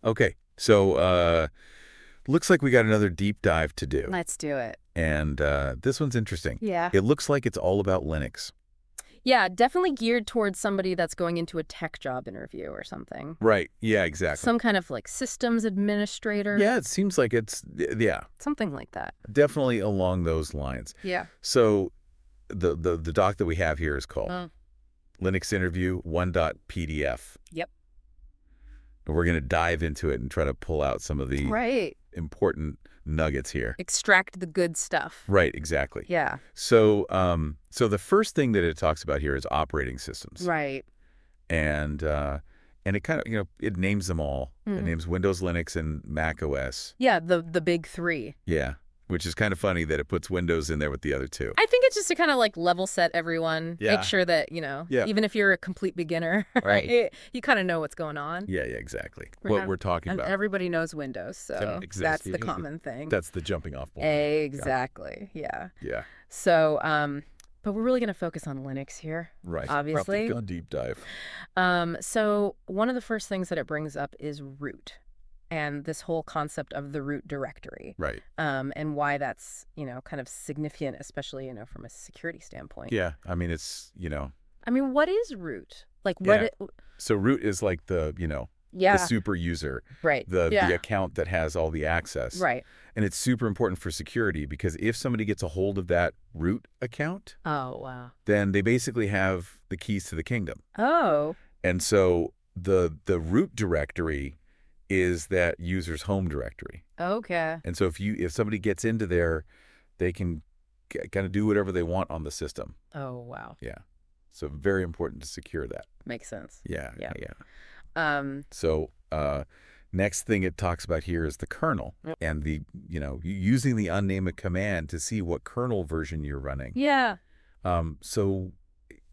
Okay, so looks like we got another deep dive to do. Let's do it. And this one's interesting. Yeah. It looks like it's all about Linux. Yeah, definitely geared towards somebody that's going into a tech job interview or something. Right. Yeah, exactly. Some kind of like systems administrator. Yeah, it seems like yeah, Something like that. definitely along those lines. Yeah. So the doc that we have here is called Uh, Linux Interview 1.pdf. yep. And we're going to dive into it and try to pull out some of the Right. important nuggets here. Extract the good stuff. Right, exactly. Yeah. So so the first thing that it talks about here is operating systems. Right. And it kind of, it names them all. It names Windows, Linux, and Mac OS. Yeah, the big three. Yeah, which is kind of funny that it puts Windows in there with the other two. I think it's just to kind of like level set everyone. Yeah. Make sure that, Yeah. even if you're a complete beginner, Right. you kind of know what's going on. Yeah, exactly. We're What not- we're talking And about. everybody knows Windows, so Exactly. that's the common thing. That's the jumping off point. Exactly. Yeah. Yeah, So, but we're really going to focus on Linux here, right. obviously. Go deep dive. So one of the first things that it brings up is root and this whole concept of the root directory. Right. And why that's, kind of significant, especially, from a security standpoint. Yeah, I mean, it's, I mean, what is root? Like Yeah. what? So root is like the, Yeah. the super user, Right. the Yeah. account that has all the access. Right. And it's super important for security because if somebody gets a hold of that root account, Oh, wow. then they basically have the keys to the kingdom. Oh. And so the root directory is that user's home directory. Okay. And so if somebody gets into there, they can kind of do whatever they want on the system. Oh, wow. Yeah. So very important to secure that. Makes sense. Yeah. Yeah. Yeah. So next thing it talks about here is the kernel and the, using the uname command to see what kernel version you're running. Yeah. So,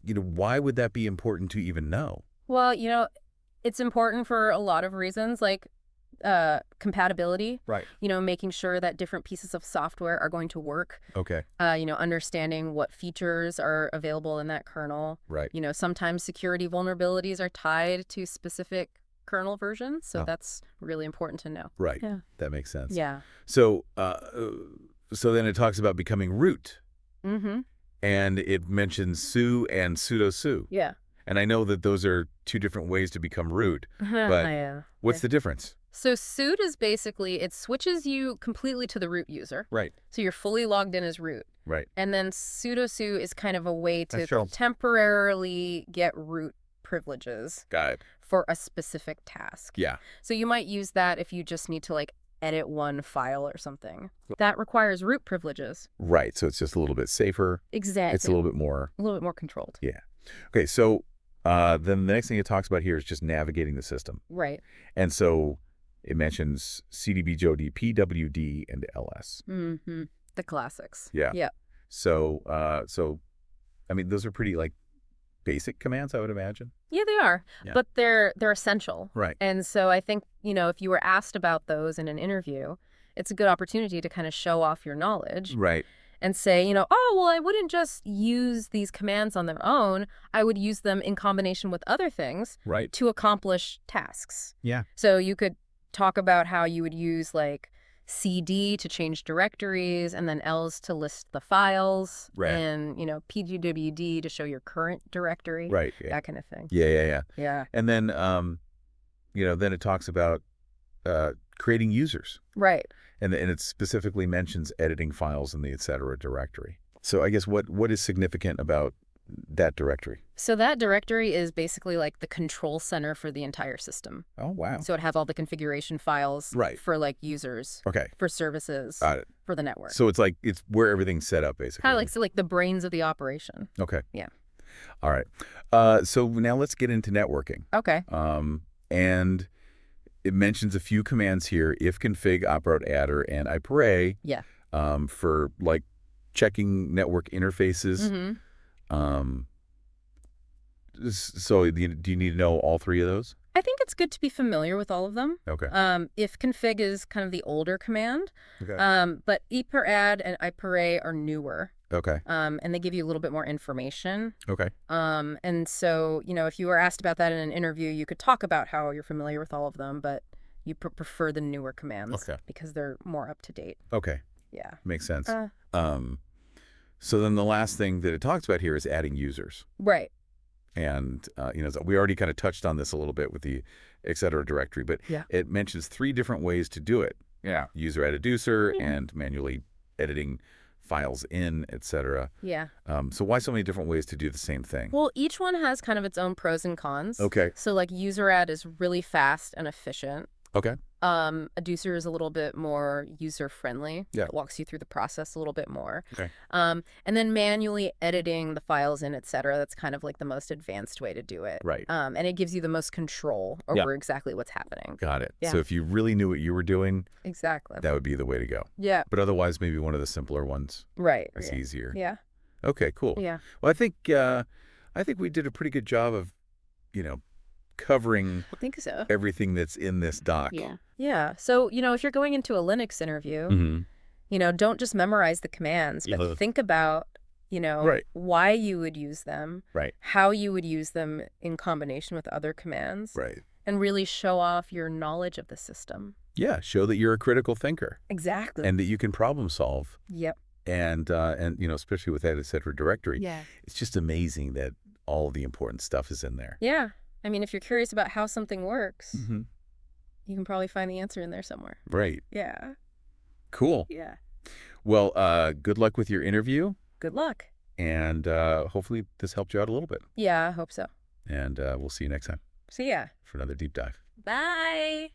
why would that be important to even know? Well, it's important for a lot of reasons, like compatibility. Right. Making sure that different pieces of software are going to work. Okay. Understanding what features are available in that kernel. Right. Sometimes security vulnerabilities are tied to specific kernel versions, so that's really important to know. Right. Yeah. That makes sense. Yeah. So, so then it talks about becoming root, Mm-hmm. and it mentions su and sudo su. Yeah. And I know that those are two different ways to become root, but Yeah. what's the difference? So sudo is basically, it switches you completely to the root user. Right. So you're fully logged in as root. Right. And then sudo su is kind of a way to Sure. temporarily get root privileges Got it. for a specific task. Yeah. So you might use that if you just need to like edit one file or something. That requires root privileges. Right. So it's just a little bit safer. Exactly. It's a little bit more. more controlled. Yeah. Okay. So then the next thing it talks about here is just navigating the system. Right. And so it mentions CDB, JOD, PWD, and LS. Mm-hmm. The classics. Yeah. Yeah. So, I mean, those are pretty like basic commands, I would imagine. Yeah, they are. Yeah. But they're essential. Right. And so I think, if you were asked about those in an interview, it's a good opportunity to kind of show off your knowledge Right. and say, oh, well, I wouldn't just use these commands on their own. I would use them in combination with other things Right. to accomplish tasks. Yeah. So you could talk about how you would use like CD to change directories and then ls to list the files. Right. And, pgwd to show your current directory. Right. Yeah. That kind of thing. Yeah. Yeah. And then, then it talks about creating users. Right. And it specifically mentions editing files in the et cetera directory. So I guess what is significant about that directory? So that directory is basically like the control center for the entire system. Oh, wow. So it has all the configuration files Right. for like users, Okay. for services, Got it. for the network. So it's where everything's set up, basically. Kind of like the brains of the operation. Okay. Yeah. All right. So now let's get into networking. Okay. And it mentions a few commands here: ifconfig, oproute adder, and ipare. Yeah. For like checking network interfaces. Mm-hmm. So do you need to know all three of those? I think it's good to be familiar with all of them. Okay. Ifconfig is kind of the older command, Okay. but iparad and ipare are newer. Okay. And they give you a little bit more information. Okay. And so, if you were asked about that in an interview, you could talk about how you're familiar with all of them, but, you prefer the newer commands Okay. because they're more up to date. Okay. Yeah. Makes sense. So then the last thing that it talks about here is adding users. Right. And, so we already kind of touched on this a little bit with the et cetera directory, but Yeah. it mentions 3 different ways to do it. Yeah. User added user and manually editing files in, et cetera. Yeah. So why so many different ways to do the same thing? Well, each one has kind of its own pros and cons. Okay. So like user add is really fast and efficient. Okay. Adducer is a little bit more user-friendly. Yeah. It walks you through the process a little bit more. Okay. And then manually editing the files in, et cetera, that's kind of like the most advanced way to do it. Right. And it gives you the most control over exactly what's happening. Got it. Yeah. So if you really knew what you were doing, Exactly. that would be the way to go. Yeah. But otherwise, maybe one of the simpler ones. Right. That's easier. Yeah. Okay, cool. Yeah. Well, I think we did a pretty good job of, covering I think so. everything that's in this doc. Yeah. Yeah. So, if you're going into a Linux interview, Mm-hmm. Don't just memorize the commands, but think about, Right. why you would use them, Right. how you would use them in combination with other commands, Right. and really show off your knowledge of the system. Yeah, show that you're a critical thinker Exactly. and that you can problem solve. Yep. And especially with that et cetera directory, Yeah. it's just amazing that all of the important stuff is in there. Yeah. I mean, if you're curious about how something works, Mm-hmm. you can probably find the answer in there somewhere. Right. Yeah. Cool. Yeah. Well, good luck with your interview. Good luck. And hopefully this helped you out a little bit. Yeah, I hope so. And we'll see you next time See ya. for another deep dive. Bye.